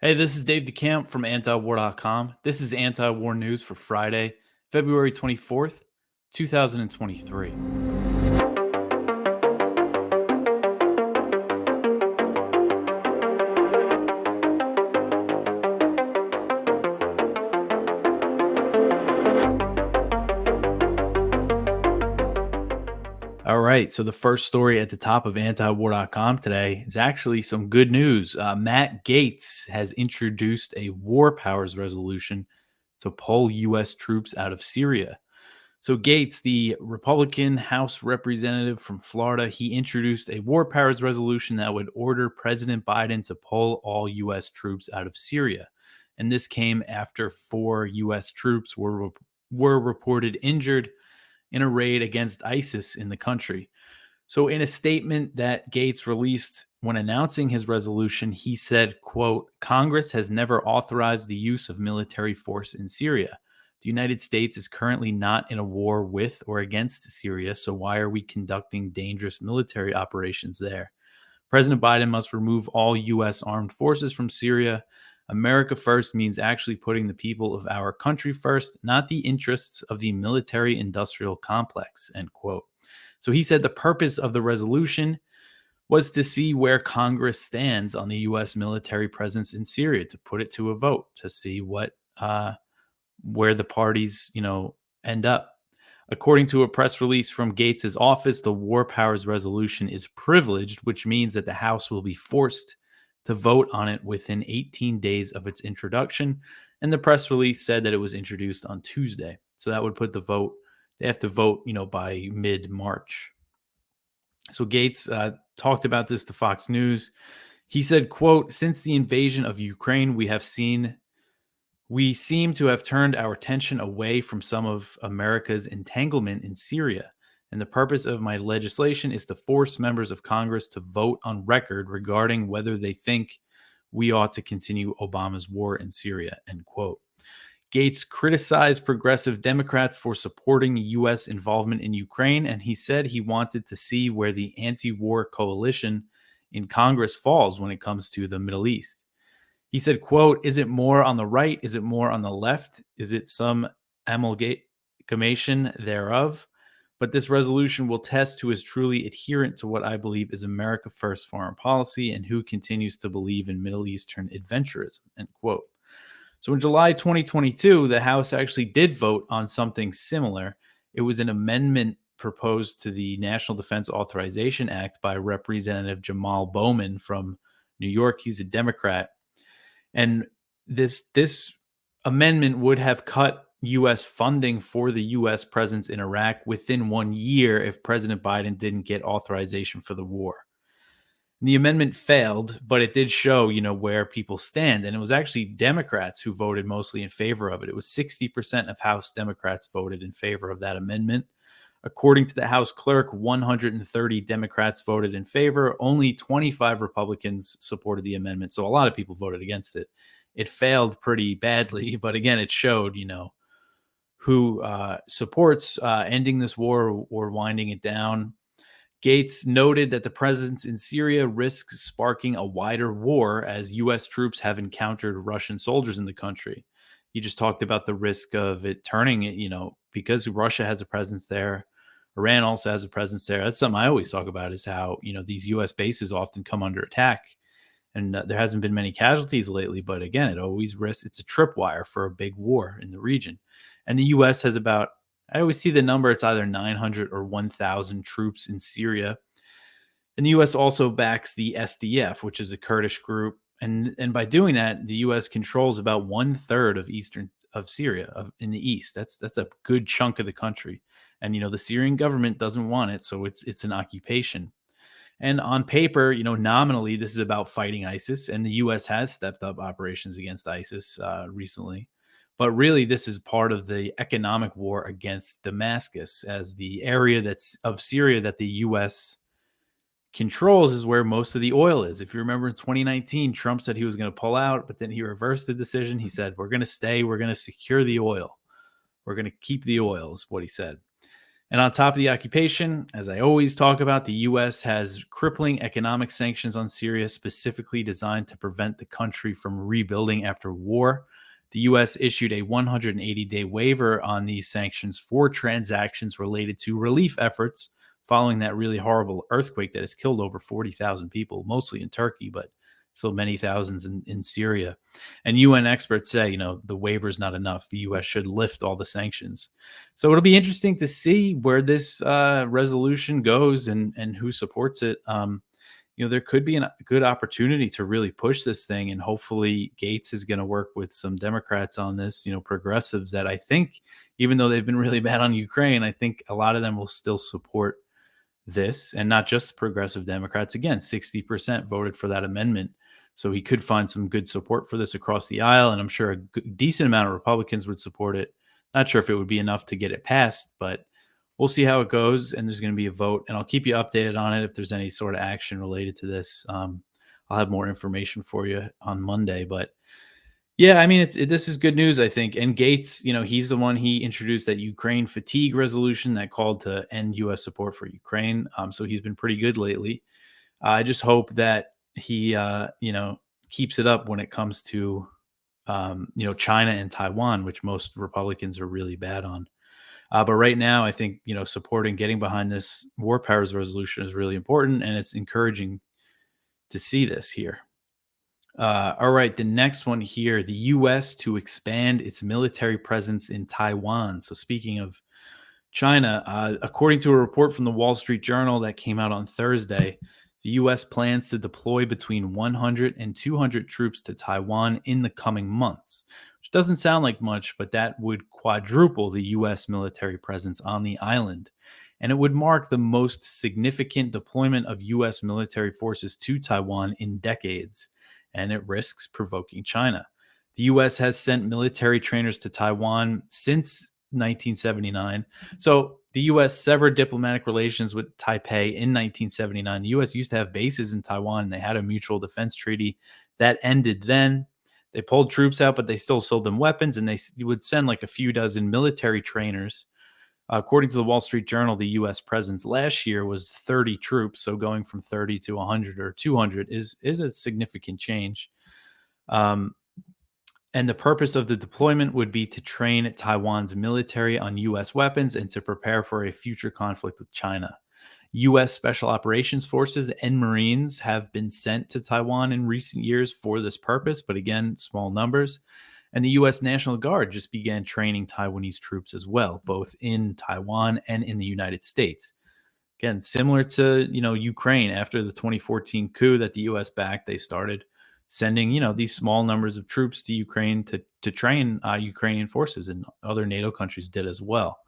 Hey, this is Dave DeCamp from antiwar.com. This is anti-war news for Friday, February 24th, 2023. All right, so the first story at the top of antiwar.com today is actually some good news. Matt Gaetz has introduced a war powers resolution to pull U.S. troops out of Syria. So Gaetz, the Republican House representative from Florida, he introduced a war powers resolution that would order President Biden to pull all U.S. troops out of Syria. And this came after 4 U.S. troops were reported injured in a raid against ISIS in the country. So in a statement that Gaetz released when announcing his resolution, he said, quote, Congress has never authorized the use of military force in Syria. The United States is currently not in a war with or against Syria, so why are we conducting dangerous military operations there? President Biden must remove all U.S. armed forces from Syria. America first means actually putting the people of our country first, not the interests of the military industrial complex, end quote. So he said the purpose of the resolution was to see where Congress stands on the U.S. military presence in Syria, to put it to a vote, to see where the parties, end up. According to a press release from Gaetz's office, the War Powers resolution is privileged, which means that the House will be forced to vote on it within 18 days of its introduction. And the press release said that it was introduced on Tuesday. So that would put the vote, they have to vote, by mid-March. So Gaetz talked about this to Fox News. He said, quote, since the invasion of Ukraine, we seem to have turned our attention away from some of America's entanglement in Syria. And the purpose of my legislation is to force members of Congress to vote on record regarding whether they think we ought to continue Obama's war in Syria, end quote. Gaetz criticized progressive Democrats for supporting U.S. involvement in Ukraine, and he said he wanted to see where the anti-war coalition in Congress falls when it comes to the Middle East. He said, quote, is it more on the right? Is it more on the left? Is it some amalgamation thereof? But this resolution will test who is truly adherent to what I believe is America First foreign policy and who continues to believe in Middle Eastern adventurism, end quote. So in July 2022, the House actually did vote on something similar. It was an amendment proposed to the National Defense Authorization Act by Representative Jamal Bowman from New York. He's a Democrat. And this amendment would have cut U.S. funding for the U.S. presence in Iraq within 1 year if President Biden didn't get authorization for the war. And the amendment failed, but it did show, where people stand. And it was actually Democrats who voted mostly in favor of it. It was 60% of House Democrats voted in favor of that amendment. According to the House clerk, 130 Democrats voted in favor. Only 25 Republicans supported the amendment. So a lot of people voted against it. It failed pretty badly. But again, it showed, who supports ending this war or winding it down. Gaetz noted that the presence in Syria risks sparking a wider war as U.S. troops have encountered Russian soldiers in the country. He just talked about the risk of it turning it, because Russia has a presence there. Iran also has a presence there. That's something I always talk about, is how, these U.S. bases often come under attack. And there hasn't been many casualties lately, but again, it always risks, it's a tripwire for a big war in the region. And the U.S. has about, I always see the number, it's either 900 or 1,000 troops in Syria. And the U.S. also backs the SDF, which is a Kurdish group. And by doing that, the U.S. controls about 1/3 of Syria in the east. That's a good chunk of the country. And, the Syrian government doesn't want it, so it's an occupation. And on paper, nominally, this is about fighting ISIS, and the U.S. has stepped up operations against ISIS recently. But really, this is part of the economic war against Damascus, as the area that's of Syria that the U.S. controls is where most of the oil is. If you remember in 2019, Trump said he was going to pull out, but then he reversed the decision. He said, we're going to stay, we're going to secure the oil. We're going to keep the oil, is what he said. And on top of the occupation, as I always talk about, the US has crippling economic sanctions on Syria specifically designed to prevent the country from rebuilding after war. The US issued a 180-day waiver on these sanctions for transactions related to relief efforts following that really horrible earthquake that has killed over 40,000 people, mostly in Turkey, but still many thousands in Syria. And UN experts say, the waiver is not enough. The US should lift all the sanctions. So it'll be interesting to see where this resolution goes and who supports it. There could be a good opportunity to really push this thing, and hopefully Gaetz is going to work with some Democrats on this. Progressives that I think, even though they've been really bad on Ukraine, I think a lot of them will still support this, and not just progressive Democrats. Again, 60% voted for that amendment. So he could find some good support for this across the aisle, and I'm sure a decent amount of Republicans would support it. Not sure if it would be enough to get it passed, but we'll see how it goes. And there's going to be a vote, and I'll keep you updated on it if there's any sort of action related to this. I'll have more information for you on Monday, but yeah, I mean, this is good news, I think. And Gaetz, he's the one, he introduced that Ukraine fatigue resolution that called to end U.S. support for Ukraine. So he's been pretty good lately. I just hope that he, keeps it up when it comes to, China and Taiwan, which most Republicans are really bad on. But right now, I think, supporting, getting behind this war powers resolution is really important, and it's encouraging to see this here. All right, the next one here, the U.S. to expand its military presence in Taiwan. So speaking of China, according to a report from the Wall Street Journal that came out on Thursday, the U.S. plans to deploy between 100 and 200 troops to Taiwan in the coming months, which doesn't sound like much, but that would quadruple the U.S. military presence on the island. And it would mark the most significant deployment of U.S. military forces to Taiwan in decades, and it risks provoking China. The U.S. has sent military trainers to Taiwan since 1979. So the U.S. severed diplomatic relations with Taipei in 1979. The U.S. used to have bases in Taiwan, and they had a mutual defense treaty that ended then. They pulled troops out, but they still sold them weapons, and they would send like a few dozen military trainers. According to the Wall Street Journal, the U.S. presence last year was 30 troops. So going from 30 to 100 or 200 is a significant change. And the purpose of the deployment would be to train Taiwan's military on U.S. weapons and to prepare for a future conflict with China. U.S. Special Operations Forces and Marines have been sent to Taiwan in recent years for this purpose, but again, small numbers. And the U.S. National Guard just began training Taiwanese troops as well, both in Taiwan and in the United States. Again, similar to, Ukraine, after the 2014 coup that the U.S. backed, they started sending, these small numbers of troops to Ukraine to train Ukrainian forces, and other NATO countries did as well.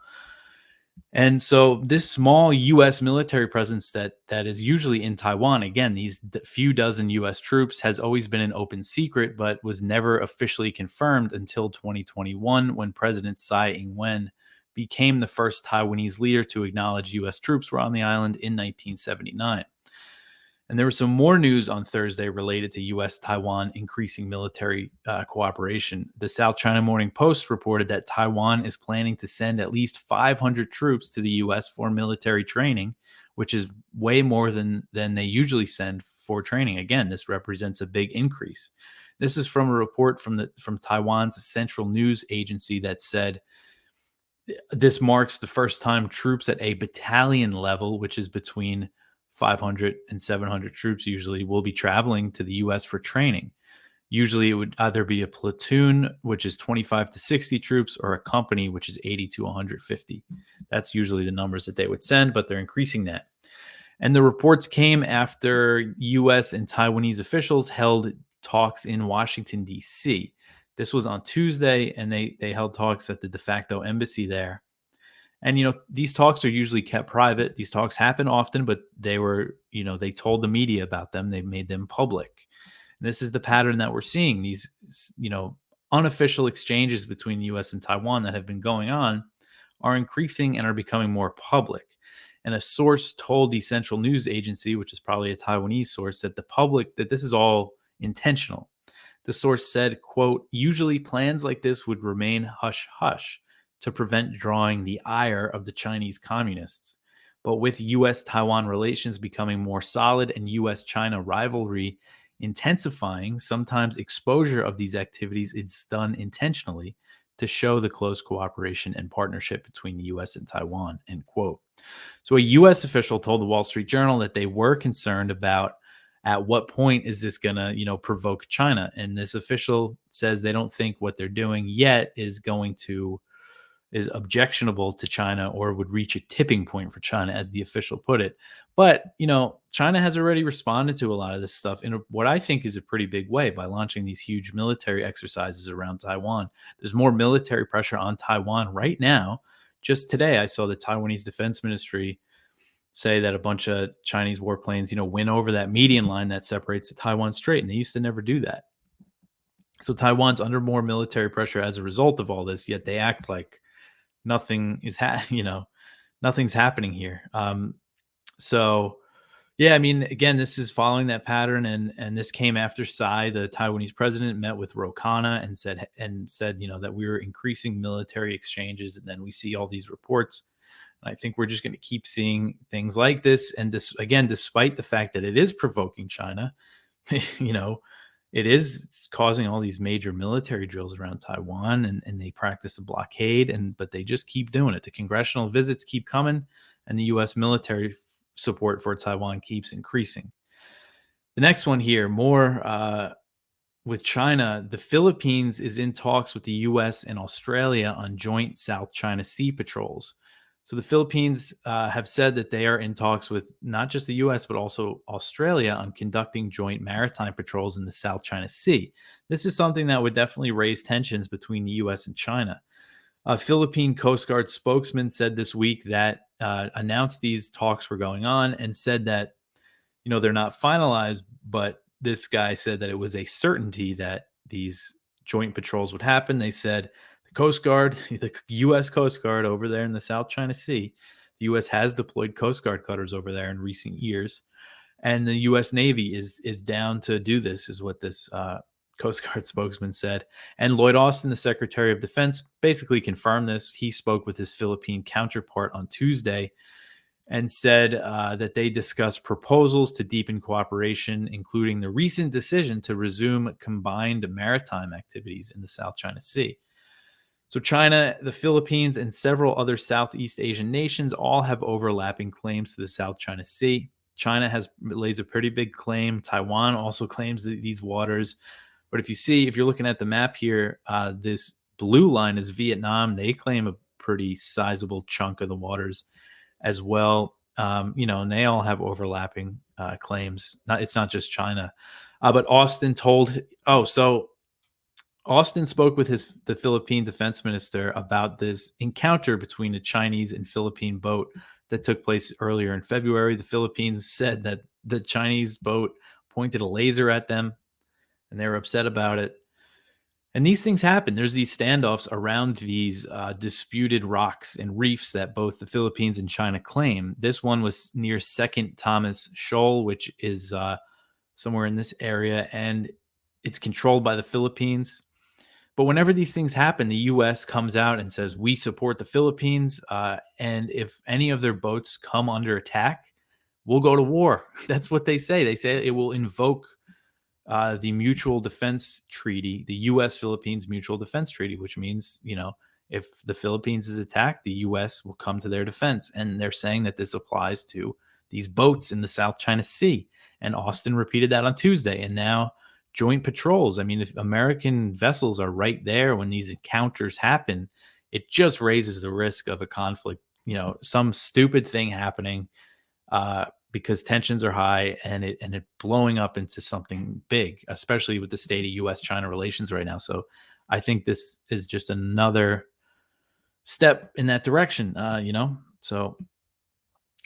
And so this small U.S. military presence that is usually in Taiwan, again, these few dozen U.S. troops, has always been an open secret, but was never officially confirmed until 2021, when President Tsai Ing-wen became the first Taiwanese leader to acknowledge U.S. troops were on the island in 1979. And there was some more news on Thursday related to U.S.-Taiwan increasing military cooperation. The South China Morning Post reported that Taiwan is planning to send at least 500 troops to the U.S. for military training, which is way more than they usually send for training. Again, this represents a big increase. This is from a report from Taiwan's central news agency that said this marks the first time troops at a battalion level, which is between 500 and 700 troops usually, will be traveling to the U.S. for training. Usually it would either be a platoon, which is 25 to 60 troops, or a company, which is 80 to 150. That's usually the numbers that they would send, but they're increasing that. And the reports came after U.S. and Taiwanese officials held talks in Washington, D.C. This was on Tuesday, and they held talks at the de facto embassy there. And, these talks are usually kept private. These talks happen often, but they were, they told the media about them. They made them public. And this is the pattern that we're seeing. These, unofficial exchanges between the U.S. and Taiwan that have been going on are increasing and are becoming more public. And a source told the Central News Agency, which is probably a Taiwanese source, that this is all intentional. The source said, quote, "Usually plans like this would remain hush-hush. to prevent drawing the ire of the Chinese communists. But with US Taiwan relations becoming more solid and US China rivalry intensifying, sometimes exposure of these activities is done intentionally to show the close cooperation and partnership between the US and Taiwan, end quote. So a US official told the Wall Street Journal that they were concerned about at what point is this going to, provoke China. And this official says they don't think what they're doing yet is objectionable to China or would reach a tipping point for China, as the official put it. But, China has already responded to a lot of this stuff in what I think is a pretty big way by launching these huge military exercises around Taiwan. There's more military pressure on Taiwan right now. Just today, I saw the Taiwanese Defense Ministry say that a bunch of Chinese warplanes, went over that median line that separates the Taiwan Strait, and they used to never do that. So Taiwan's under more military pressure as a result of all this, yet they act like nothing is nothing's happening here. So yeah, I mean, again, this is following that pattern, and this came after Tsai, the Taiwanese president, met with Ro Khanna and said that we were increasing military exchanges, and then we see all these reports. And I think we're just going to keep seeing things like this, and this again, despite the fact that it is provoking China, it is causing all these major military drills around Taiwan, and they practice a blockade, but they just keep doing it. The congressional visits keep coming, and the U.S. military support for Taiwan keeps increasing. The next one here, more with China. The Philippines is in talks with the U.S. and Australia on joint South China Sea patrols. So the Philippines have said that they are in talks with not just the U.S., but also Australia on conducting joint maritime patrols in the South China Sea. This is something that would definitely raise tensions between the U.S. and China. A Philippine Coast Guard spokesman said this week that announced these talks were going on and said that, they're not finalized, but this guy said that it was a certainty that these joint patrols would happen. They said the Coast Guard, the U.S. Coast Guard over there in the South China Sea, the U.S. has deployed Coast Guard cutters over there in recent years, and the U.S. Navy is down to do this, is what this Coast Guard spokesman said. And Lloyd Austin, the Secretary of Defense, basically confirmed this. He spoke with his Philippine counterpart on Tuesday and said that they discussed proposals to deepen cooperation, including the recent decision to resume combined maritime activities in the South China Sea. So China, the Philippines, and several other Southeast Asian nations all have overlapping claims to the South China Sea. China lays a pretty big claim. Taiwan also claims these waters. But if you're looking at the map here, this blue line is Vietnam. They claim a pretty sizable chunk of the waters as well. And they all have overlapping claims. It's not just China. But Austin Austin spoke with the Philippine defense minister about this encounter between a Chinese and Philippine boat that took place earlier in February. The Philippines said that the Chinese boat pointed a laser at them, and they were upset about it. And these things happen. There's these standoffs around these disputed rocks and reefs that both the Philippines and China claim. This one was near Second Thomas Shoal, which is somewhere in this area, and it's controlled by the Philippines. But whenever these things happen, the U.S. comes out and says, we support the Philippines, and if any of their boats come under attack, we'll go to war. That's what they say. They say it will invoke the Mutual Defense Treaty, the U.S.-Philippines Mutual Defense Treaty, which means, if the Philippines is attacked, the U.S. will come to their defense. And they're saying that this applies to these boats in the South China Sea. And Austin repeated that on Tuesday. And now joint patrols. I mean, if American vessels are right there when these encounters happen, it just raises the risk of a conflict, some stupid thing happening because tensions are high and it blowing up into something big, especially with the state of U.S.-China relations right now. So I think this is just another step in that direction, So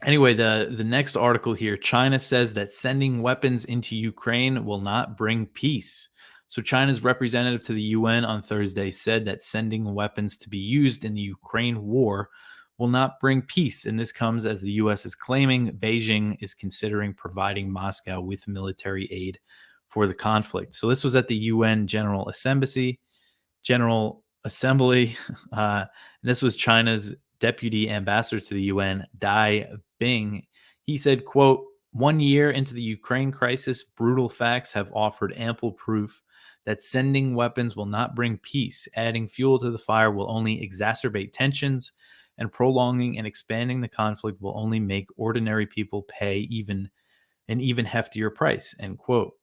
anyway, the next article here, China says that sending weapons into Ukraine will not bring peace. So China's representative to the UN on Thursday said that sending weapons to be used in the Ukraine war will not bring peace. And this comes as the U.S. is claiming Beijing is considering providing Moscow with military aid for the conflict. So this was at the UN General assembly. This was China's deputy ambassador to the UN, Dai Bing. He said, quote, 1 year into the Ukraine crisis, brutal facts have offered ample proof that sending weapons will not bring peace. Adding fuel to the fire will only exacerbate tensions, and prolonging and expanding the conflict will only make ordinary people pay an even heftier price, end quote.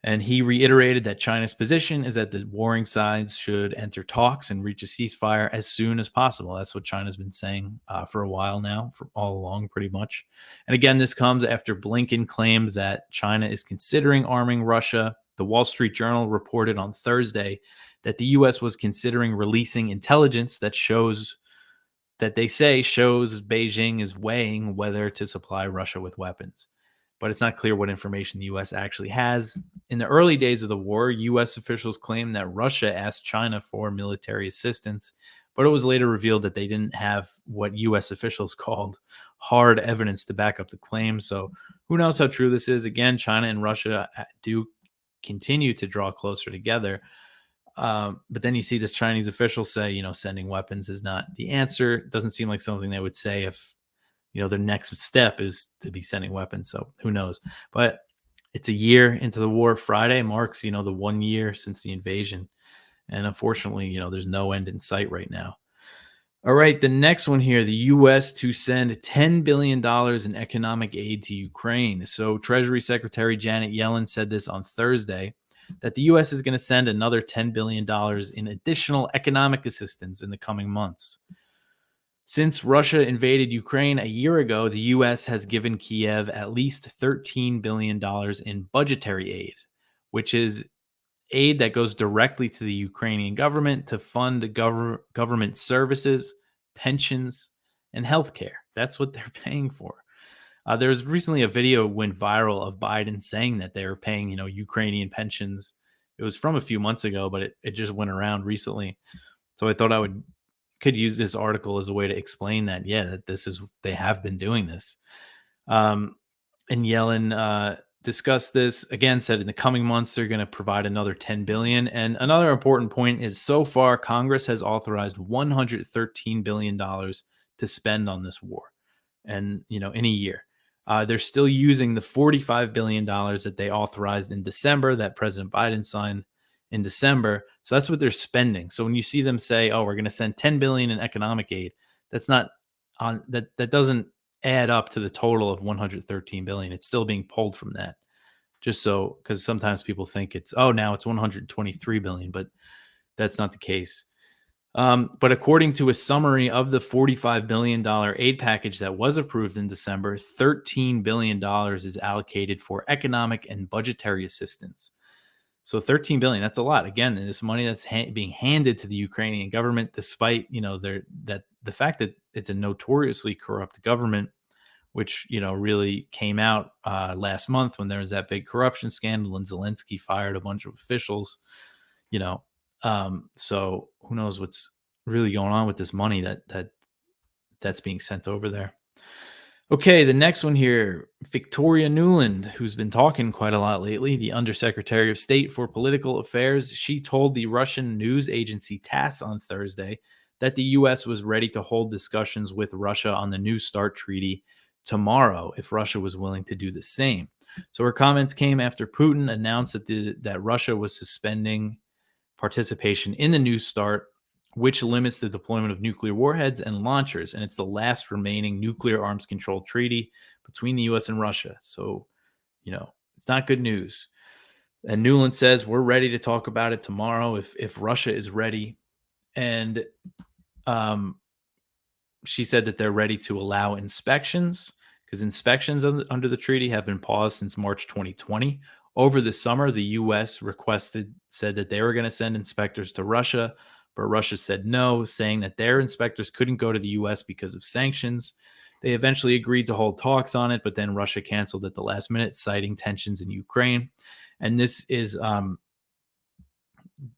And he reiterated that China's position is that the warring sides should enter talks and reach a ceasefire as soon as possible. That's what China's been saying for a while now, for all along, pretty much. And again, this comes after Blinken claimed that China is considering arming Russia. The Wall Street Journal reported on Thursday that the U.S. was considering releasing intelligence that shows Beijing is weighing whether to supply Russia with weapons. But it's not clear what information the U.S. actually has. In the early days of the war, U.S. officials claimed that Russia asked China for military assistance, but it was later revealed that they didn't have what U.S. officials called hard evidence to back up the claim. So who knows how true this is? Again, China and Russia do continue to draw closer together. But then you see this Chinese official say, sending weapons is not the answer. It doesn't seem like something they would say if their next step is to be sending weapons. So who knows? But it's a year into the war. Friday marks, the 1 year since the invasion. And unfortunately, there's no end in sight right now. All right, the next one here, the U.S. to send $10 billion in economic aid to Ukraine. So Treasury Secretary Janet Yellen said this on Thursday, that the U.S. is going to send another $10 billion in additional economic assistance in the coming months. Since Russia invaded Ukraine a year ago, the U.S. has given Kiev at least $13 billion in budgetary aid, which is aid that goes directly to the Ukrainian government to fund government services, pensions, and healthcare. That's what they're paying for. There was recently a video went viral of Biden saying that they were paying, Ukrainian pensions. It was from a few months ago, but it just went around recently. So I thought could use this article as a way to explain that, that they have been doing this. And Yellen discussed this again, said in the coming months they're going to provide another $10 billion. And another important point is, so far Congress has authorized $113 billion to spend on this war, and in a year. They're still using the $45 billion that they authorized in December, that President Biden signed in December. So that's what they're spending. So when you see them say, "Oh, we're going to send $10 billion in economic aid," that's not on that doesn't add up to the total of $113 billion. It's still being pulled from that. Just so, because sometimes people think now it's $123 billion, but that's not the case. But according to a summary of the $45 billion aid package that was approved in December, $13 billion is allocated for economic and budgetary assistance. So $13 billion, that's a lot. Again, this money that's being handed to the Ukrainian government, despite the fact that it's a notoriously corrupt government, which really came out last month when there was that big corruption scandal and Zelensky fired a bunch of officials. So who knows what's really going on with this money that's being sent over there. Okay, the next one here, Victoria Nuland, who's been talking quite a lot lately, the Undersecretary of State for Political Affairs. She told the Russian news agency TASS on Thursday that the U.S. was ready to hold discussions with Russia on the New START treaty tomorrow if Russia was willing to do the same. So her comments came after Putin announced that Russia was suspending participation in the New START, which limits the deployment of nuclear warheads and launchers. And it's the last remaining nuclear arms control treaty between the U.S. and Russia. So, it's not good news. And Nuland says, we're ready to talk about it tomorrow if Russia is ready. And she said that they're ready to allow inspections, because inspections under the treaty have been paused since March 2020. Over the summer, the U.S. said that they were going to send inspectors to Russia, but Russia said no, saying that their inspectors couldn't go to the U.S. because of sanctions. They eventually agreed to hold talks on it, but then Russia canceled at the last minute, citing tensions in Ukraine. And this is, and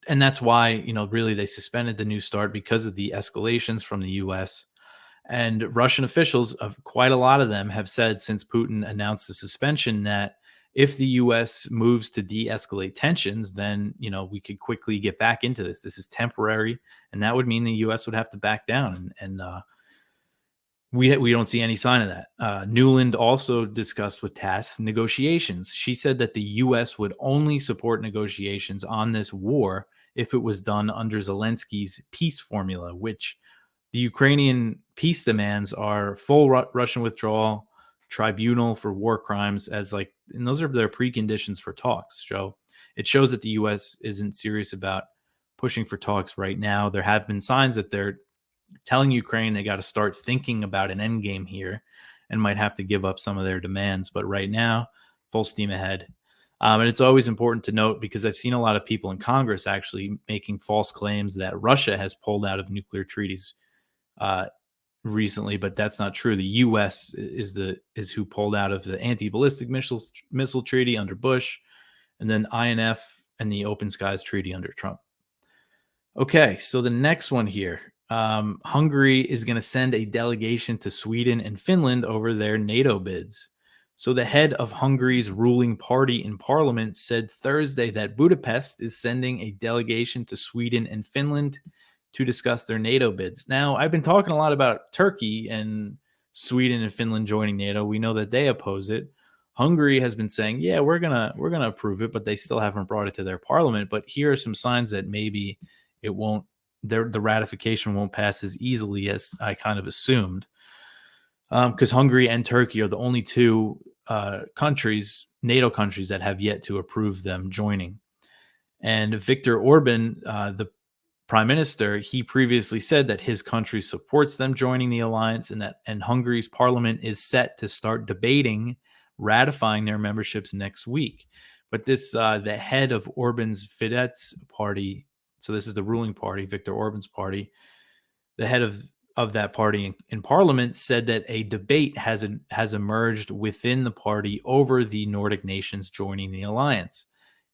that's why, really they suspended the New START, because of the escalations from the U.S. And Russian officials, quite a lot of them, have said since Putin announced the suspension that If the U.S. moves to de-escalate tensions, then we could quickly get back into this. This is temporary, and that would mean the U.S. would have to back down, and we don't see any sign of that. Nuland also discussed with TASS negotiations. She said that the U.S. would only support negotiations on this war if it was done under Zelensky's peace formula, which the Ukrainian peace demands are full Russian withdrawal, tribunal for war crimes, and those are their preconditions for talks. So it shows that the U.S. isn't serious about pushing for talks right now. There have been signs that they're telling Ukraine they got to start thinking about an end game here and might have to give up some of their demands. But right now, full steam ahead. And it's always important to note, because I've seen a lot of people in Congress actually making false claims that Russia has pulled out of nuclear treaties recently, but that's not true. The U.S. is who pulled out of the anti-ballistic missile treaty under Bush, and then INF and the Open Skies Treaty under Trump. Okay, so the next one here. Hungary is going to send a delegation to Sweden and Finland over their NATO bids. So the head of Hungary's ruling party in parliament said Thursday that Budapest is sending a delegation to Sweden and Finland to discuss their NATO bids. Now, I've been talking a lot about Turkey and Sweden and Finland joining NATO. We know that they oppose it. Hungary has been saying, yeah, we're gonna approve it, but they still haven't brought it to their parliament. But here are some signs that maybe it won't. The ratification won't pass as easily as I kind of assumed, because Hungary and Turkey are the only two countries, NATO countries, that have yet to approve them joining. And Viktor Orban, the prime minister, he previously said that his country supports them joining the alliance, and Hungary's parliament is set to start debating ratifying their memberships next week. But this, the head of Orban's Fidesz party, so this is the ruling party, Viktor Orban's party, the head of that party in parliament said that a debate has emerged within the party over the Nordic nations joining the alliance.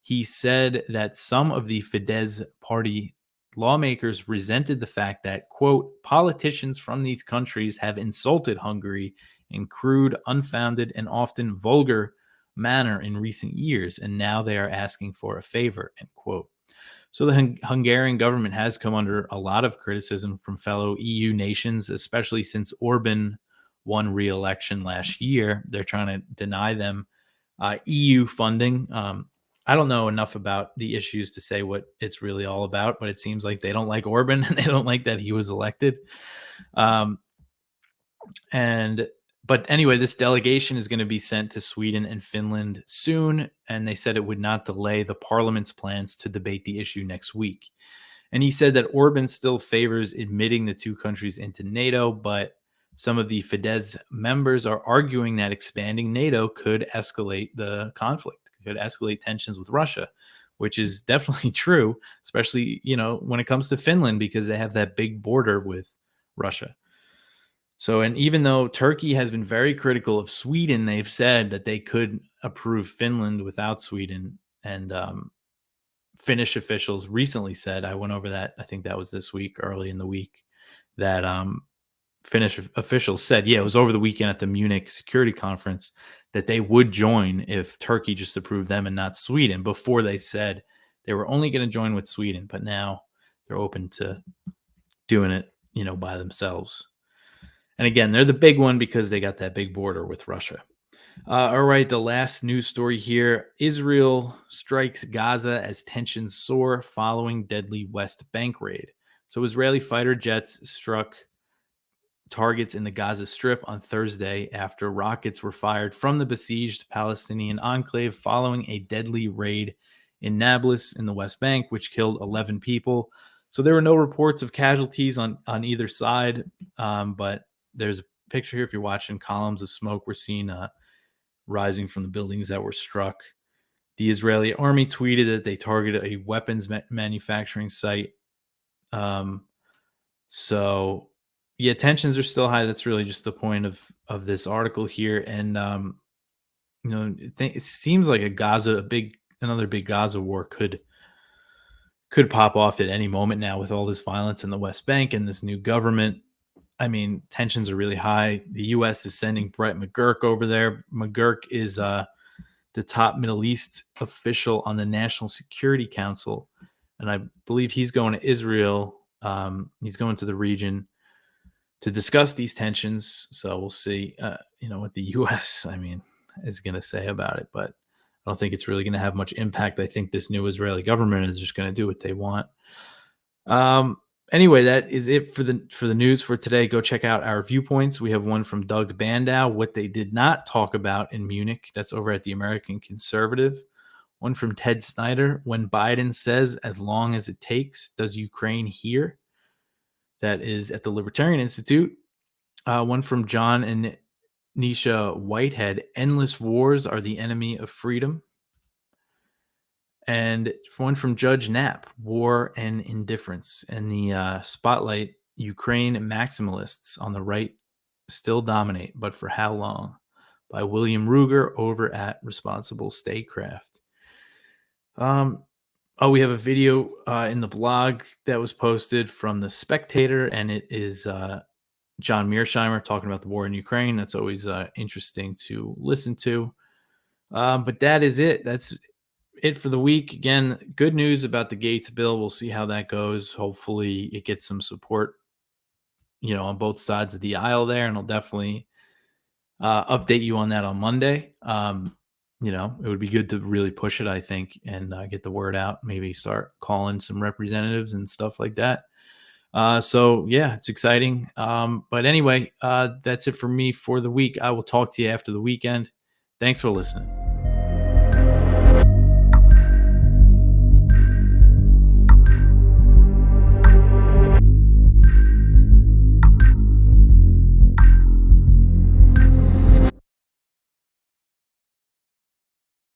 He said that some of the Fidesz party lawmakers resented the fact that, quote, politicians from these countries have insulted Hungary in crude, unfounded, and often vulgar manner in recent years, and now they are asking for a favor, end quote. So the Hungarian government has come under a lot of criticism from fellow EU nations, especially since Orban won re-election last year. They're trying to deny them EU funding. I don't know enough about the issues to say what it's really all about, but it seems like they don't like Orban and they don't like that he was elected. But anyway, this delegation is going to be sent to Sweden and Finland soon, and they said it would not delay the parliament's plans to debate the issue next week. And he said that Orban still favors admitting the two countries into NATO, but some of the Fidesz members are arguing that expanding NATO could escalate the conflict, could escalate tensions with Russia, which is definitely true, especially, when it comes to Finland, because they have that big border with Russia. So, and even though Turkey has been very critical of Sweden, they've said that they could approve Finland without Sweden. And Finnish officials recently said, I went over that, I think that was this week, early in the week, that Finnish officials said, it was over the weekend at the Munich Security Conference, that they would join if Turkey just approved them and not Sweden. Before they said they were only going to join with Sweden, but now they're open to doing it, by themselves. And again, they're the big one because they got that big border with Russia. All right, the last news story here. Israel strikes Gaza as tensions soar following deadly West Bank raid. So Israeli fighter jets struck targets in the Gaza Strip on Thursday after rockets were fired from the besieged Palestinian enclave following a deadly raid in Nablus in the West Bank, which killed 11 people. So there were no reports of casualties on either side, but there's a picture here. If you're watching, columns of smoke were seen rising from the buildings that were struck. The Israeli army tweeted that they targeted a weapons manufacturing site. So, tensions are still high. That's really just the point of this article here. And, it seems like another big Gaza war could pop off at any moment now with all this violence in the West Bank and this new government. I mean, tensions are really high. The U.S. is sending Brett McGurk over there. McGurk is the top Middle East official on the National Security Council, and I believe he's going to Israel. He's going to the region to discuss these tensions. So we'll see, what the U.S. Is going to say about it, but I don't think it's really going to have much impact. I think this new Israeli government is just going to do what they want. Anyway, that is it for the news for today. Go check out our Viewpoints. We have one from Doug Bandow, what they did not talk about in Munich. That's over at the American Conservative. One from Ted Snyder, when Biden says, as long as it takes, does Ukraine hear? That is at the Libertarian Institute. One from John and Nisha Whitehead, endless wars are the enemy of freedom. And one from Judge Knapp, war and indifference. And the spotlight, Ukraine maximalists on the right still dominate, but for how long? By William Ruger over at Responsible Statecraft. We have a video in the blog that was posted from The Spectator, and it is John Mearsheimer talking about the war in Ukraine. That's always interesting to listen to. But that is it. That's it for the week. Again, good news about the Gaetz bill. We'll see how that goes. Hopefully it gets some support, on both sides of the aisle there, and I'll definitely update you on that on Monday. It would be good to really push it, I think, and get the word out, maybe start calling some representatives and stuff like that. So yeah, it's exciting. But anyway, that's it for me for the week. I will talk to you after the weekend. Thanks for listening.